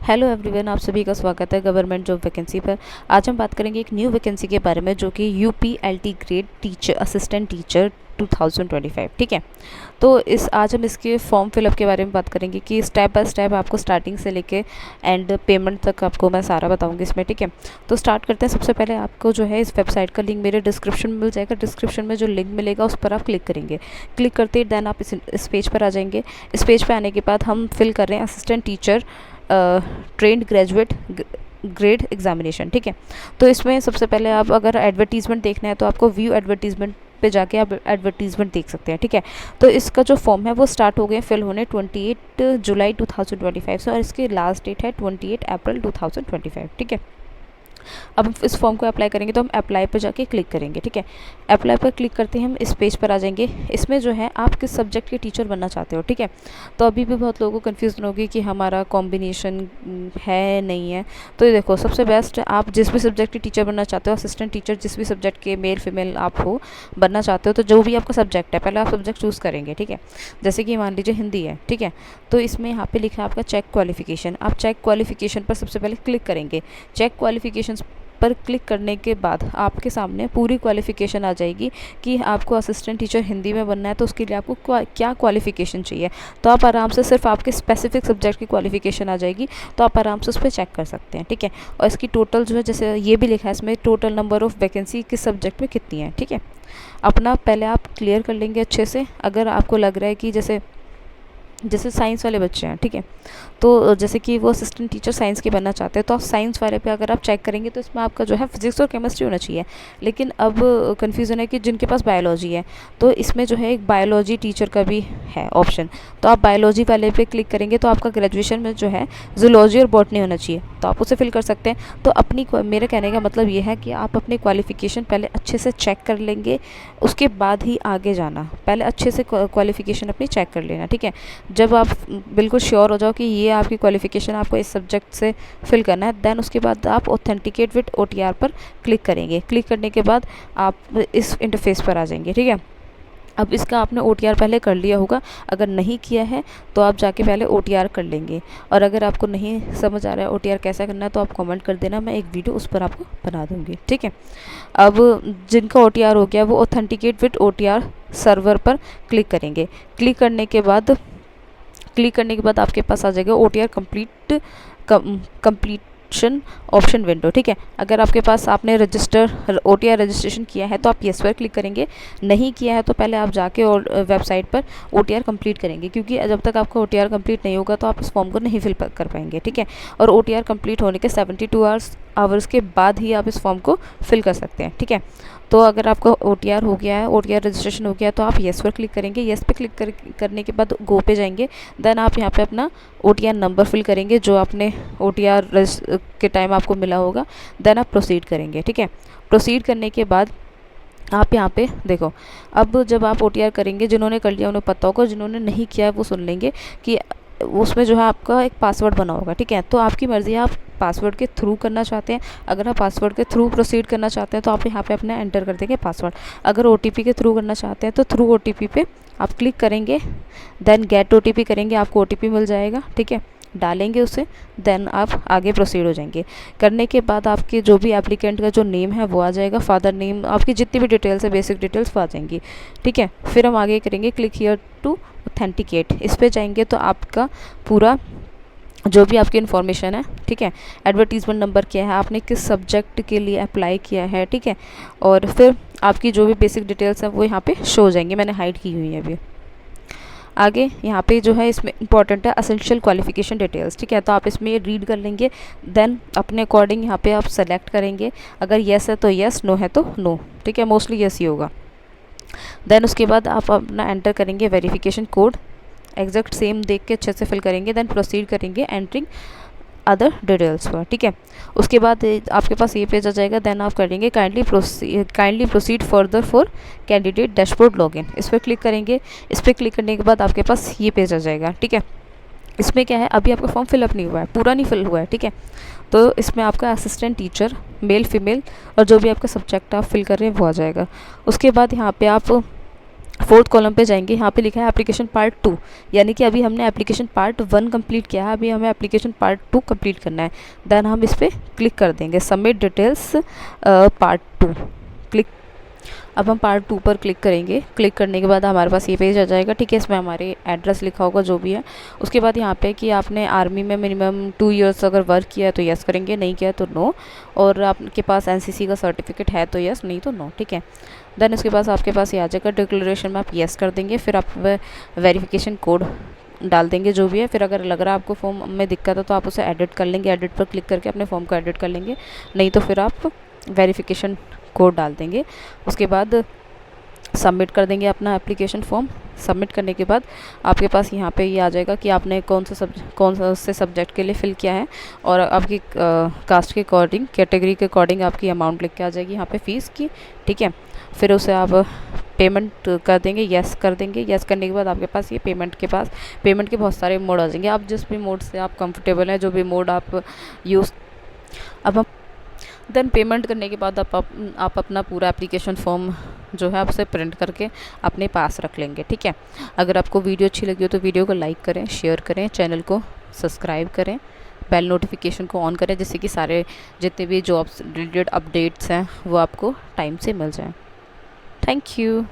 Hello everyone, आप सभी का स्वागत है गवर्नमेंट जॉब वैकेंसी पर। आज हम बात करेंगे एक न्यू वैकेंसी के बारे में जो कि यूपीएलटी ग्रेड टीचर असिस्टेंट टीचर 2025। ठीक है, तो आज हम इसके फॉर्म फिलअप के बारे में बात करेंगे कि स्टेप बाय स्टेप आपको स्टार्टिंग से लेके एंड पेमेंट तक आपको मैं सारा बताऊंगी इसमें। ठीक है, तो स्टार्ट करते हैं। सबसे पहले आपको जो है इस वेबसाइट का लिंक मेरे डिस्क्रिप्शन में मिल जाएगा। डिस्क्रिप्शन में जो लिंक मिलेगा उस पर आप क्लिक करेंगे। क्लिक करते ही देन आप इस पेज पर आ जाएंगे। इस पेज पर आने के बाद हम फिल कर रहे हैं assistant teacher trained graduate grade examination. ठीक है, तो इसमें सबसे पहले आप अगर एडवर्टीज़मेंट देखना है तो आपको व्यू एडवर्टीज़मेंट पे जाके आप एडवर्टीज़मेंट देख सकते हैं। ठीक है, तो इसका जो फॉर्म है वो स्टार्ट हो गए फिल होने 28 जुलाई 2025 से, और इसकी लास्ट डेट है 28 अप्रैल 2025। ठीक है, अब इस फॉर्म को अप्लाई करेंगे तो हम अप्लाई पर जाके क्लिक करेंगे। ठीक है, अप्लाई पर क्लिक करते ही हम इस पेज पर आ जाएंगे। इसमें जो है आप किस सब्जेक्ट के टीचर बनना चाहते हो। ठीक है, तो अभी भी बहुत लोगों को कन्फ्यूज़न होगी कि हमारा कॉम्बिनेशन है नहीं है। तो ये देखो, सबसे बेस्ट आप जिस भी सब्जेक्ट के टीचर बनना चाहते हो, असिस्टेंट टीचर जिस भी सब्जेक्ट के मेल फीमेल आप हो बनना चाहते हो, तो जो भी आपका सब्जेक्ट है पहले आप सब्जेक्ट चूज़ करेंगे। ठीक है, जैसे कि मान लीजिए हिंदी है। ठीक है, तो इसमें यहाँ पे लिखा है आपका चेक क्वालिफिकेशन। आप चेक क्वालिफिकेशन पर सबसे पहले क्लिक करेंगे। चेक क्वालिफिकेशन पर क्लिक करने के बाद आपके सामने पूरी क्वालिफ़िकेशन आ जाएगी कि आपको असिस्टेंट टीचर हिंदी में बनना है तो उसके लिए आपको क्या क्वालिफ़िकेशन चाहिए। तो आप आराम से सिर्फ आपके स्पेसिफिक सब्जेक्ट की क्वालिफ़िकेशन आ जाएगी, तो आप आराम से उस पर चेक कर सकते हैं। ठीक है, और इसकी टोटल जो है, जैसे ये भी लिखा है इसमें, टोटल नंबर ऑफ़ वैकेंसी किस सब्जेक्ट में कितनी है। ठीक है, अपना पहले आप क्लियर कर लेंगे अच्छे से। अगर आपको लग रहा है कि जैसे साइंस वाले बच्चे हैं, ठीक है, तो जैसे कि वो असिस्टेंट टीचर साइंस के बनना चाहते हैं, तो आप साइंस वाले पे अगर आप चेक करेंगे तो इसमें आपका जो है फिजिक्स और केमिस्ट्री होना चाहिए। लेकिन अब कन्फ्यूज़न है कि जिनके पास बायोलॉजी है, तो इसमें जो है एक बायोलॉजी टीचर का भी है ऑप्शन। तो आप बायोलॉजी वाले पे क्लिक करेंगे तो आपका ग्रेजुएशन में जो है जूलॉजी और बॉटनी होना चाहिए, तो आप उसे फिल कर सकते हैं। तो मेरे कहने का मतलब ये है कि आप अपनी क्वालिफ़िकेशन पहले अच्छे से चेक कर लेंगे, उसके बाद ही आगे जाना। पहले अच्छे से क्वालिफ़िकेशन अपनी चेक कर लेना। ठीक है, जब आप बिल्कुल श्योर हो जाओ कि ये आपकी क्वालिफ़िकेशन आपको इस सब्जेक्ट से फिल करना है, देन उसके बाद आप ऑथेंटिकेट विद ओटीआर पर क्लिक करेंगे। क्लिक करने के बाद आप इस इंटरफेस पर आ जाएंगे। ठीक है, अब इसका आपने ओटीआर पहले कर लिया होगा। अगर नहीं किया है तो आप जाके पहले ओटीआर कर लेंगे, और अगर आपको नहीं समझ आ रहा है ओटीआर कैसा करना है तो आप कमेंट कर देना, मैं एक वीडियो उस पर आपको बना दूँगी। ठीक है, अब जिनका ओटीआर हो गया वो ऑथेंटिकेट विद ओटीआर सर्वर पर क्लिक करेंगे। क्लिक करने के बाद आपके पास आ जाएगा ओटीआर कंप्लीशन ऑप्शन विंडो। ठीक है, अगर आपके पास आपने ओटीआर रजिस्ट्रेशन किया है तो आप येस पर क्लिक करेंगे। नहीं किया है तो पहले आप जाके और वेबसाइट पर ओटीआर कंप्लीट करेंगे, क्योंकि जब तक आपका ओटीआर कंप्लीट नहीं होगा तो आप इस फॉर्म को नहीं फिल कर पाएंगे। ठीक है, और ओटीआर कंप्लीट होने के 72 आवर्स के बाद ही आप इस फॉर्म को फिल कर सकते हैं। ठीक है, तो अगर आपका ओटीआर हो गया है, ओटीआर रजिस्ट्रेशन हो गया है, तो आप येस पर क्लिक करेंगे। येस पे क्लिक करने के बाद गो पे जाएंगे। देन आप यहाँ पे अपना ओटीआर नंबर फिल करेंगे जो आपने ओटीआर के टाइम आपको मिला होगा। देन आप प्रोसीड करेंगे। ठीक है, प्रोसीड करने के बाद आप यहाँ पे देखो, अब जब आप ओटीआर करेंगे, जिन्होंने कर लिया उन्हें पता होगा, जिन्होंने नहीं किया है वो सुन लेंगे कि उसमें जो है आपका एक पासवर्ड बना होगा। ठीक है, तो आपकी मर्ज़ी है, आप पासवर्ड के थ्रू करना चाहते हैं। अगर आप पासवर्ड के थ्रू प्रोसीड करना चाहते हैं तो आप यहाँ पे अपना एंटर कर देंगे पासवर्ड। अगर ओटीपी के थ्रू करना चाहते हैं तो थ्रू ओटीपी पे आप क्लिक करेंगे। देन गेट ओटीपी करेंगे, आपको ओटीपी मिल जाएगा। ठीक है, डालेंगे उसे, देन आप आगे प्रोसीड हो जाएंगे। करने के बाद आपके जो भी एप्लीकेंट का जो नेम है वो आ जाएगा, फादर नेम, आपकी जितनी भी डिटेल्स है, बेसिक डिटेल्स वो आ जाएंगी। ठीक है, फिर हम आगे करेंगे क्लिक हियर टू ऑथेंटिकेट। इस पे जाएंगे तो आपका पूरा जो भी आपकी इन्फॉर्मेशन है, ठीक है, एडवर्टीज़मेंट नंबर क्या है, आपने किस सब्जेक्ट के लिए अप्लाई किया है, ठीक है, और फिर आपकी जो भी बेसिक डिटेल्स हैं वो यहाँ पे शो हो जाएंगी। मैंने हाइड की हुई है अभी। आगे यहाँ पे जो है इसमें इंपॉर्टेंट है असेंशियल क्वालिफिकेशन डिटेल्स। ठीक है, तो आप इसमें रीड कर लेंगे। देन अपने अकॉर्डिंग यहाँ पे आप सेलेक्ट करेंगे। अगर येस है तो येस, नो है तो नो। ठीक है, मोस्टली येस ही होगा। देन उसके बाद आप अपना एंटर करेंगे वेरिफिकेशन कोड, एग्जैक्ट सेम देख के अच्छे से फिल करेंगे। देन प्रोसीड करेंगे एंट्रिंग अदर डिटेल्स पर। ठीक है, उसके बाद आपके पास ये पेज आ जाएगा। देन आप करेंगे kindly proceed further for candidate dashboard login. इस पर क्लिक करेंगे। इस पर क्लिक करने के बाद आपके पास ये पेज आ जाएगा। ठीक है, इसमें क्या है, अभी आपका फॉर्म फिलअप नहीं हुआ है, पूरा नहीं फिल हुआ है। ठीक है, तो इसमें आपका असिस्टेंट टीचर मेल फीमेल और जो भी आपका सब्जेक्ट आप फिल कर रहे हैं वो आ जाएगा। उसके बाद यहाँ पे आप फोर्थ कॉलम पे जाएंगे, यहाँ पे लिखा है एप्लीकेशन पार्ट 2, यानी कि अभी हमने एप्लीकेशन पार्ट 1 कंप्लीट किया है, अभी हमें एप्लीकेशन पार्ट 2 कंप्लीट करना है। देन हम इस पर क्लिक कर देंगे, सबमिट डिटेल्स पार्ट 2, क्लिक। अब हम पार्ट 2 पर क्लिक करेंगे। क्लिक करने के बाद हमारे पास ये पेज आ जाएगा, ठीक है। इसमें हमारे एड्रेस लिखा होगा जो भी है। उसके बाद यहाँ पे कि आपने आर्मी में मिनिमम 2 इयर्स अगर वर्क किया है तो यस करेंगे, नहीं किया तो नो, और आपके पास एनसीसी का सर्टिफिकेट है तो यस, नहीं तो नो, ठीक है। देन उसके बाद आपके पास ये आ जाएगा डिक्लेरेशन में, आप यस कर देंगे। फिर आप वेरिफिकेशन कोड डाल देंगे जो भी है। फिर अगर लग रहा है आपको फॉर्म में दिक्कत है तो आप उसे एडिट कर लेंगे, एडिट पर क्लिक करके अपने फॉर्म को एडिट कर लेंगे, नहीं तो फिर आप वेरिफिकेशन कोड डाल देंगे। उसके बाद सबमिट कर देंगे अपना एप्लीकेशन फॉर्म। सबमिट करने के बाद आपके पास यहाँ पे ये आ जाएगा कि आपने कौन से सब्जेक्ट के लिए फ़िल किया है, और आपकी कास्ट के अकॉर्डिंग, कैटेगरी के अकॉर्डिंग आपकी अमाउंट लिख के आ जाएगी यहाँ पे फ़ीस की, ठीक है। फिर उसे आप पेमेंट कर देंगे, यस कर देंगे। यस करने के बाद आपके पास ये पेमेंट के बहुत सारे मोड आ जाएंगे। आप जिस भी मोड से आप कंफर्टेबल हैं, जो भी मोड आप यूज़, अब हम देन पेमेंट करने के बाद आप अपना पूरा एप्लीकेशन फॉर्म जो है आप उसे प्रिंट करके अपने पास रख लेंगे, ठीक है। अगर आपको वीडियो अच्छी लगी हो तो वीडियो को लाइक करें, शेयर करें, चैनल को सब्सक्राइब करें, बेल नोटिफिकेशन को ऑन करें, जिससे कि सारे जितने भी जॉब्स रिलेटेड अपडेट्स हैं वो आपको टाइम से मिल जाएं। Thank you.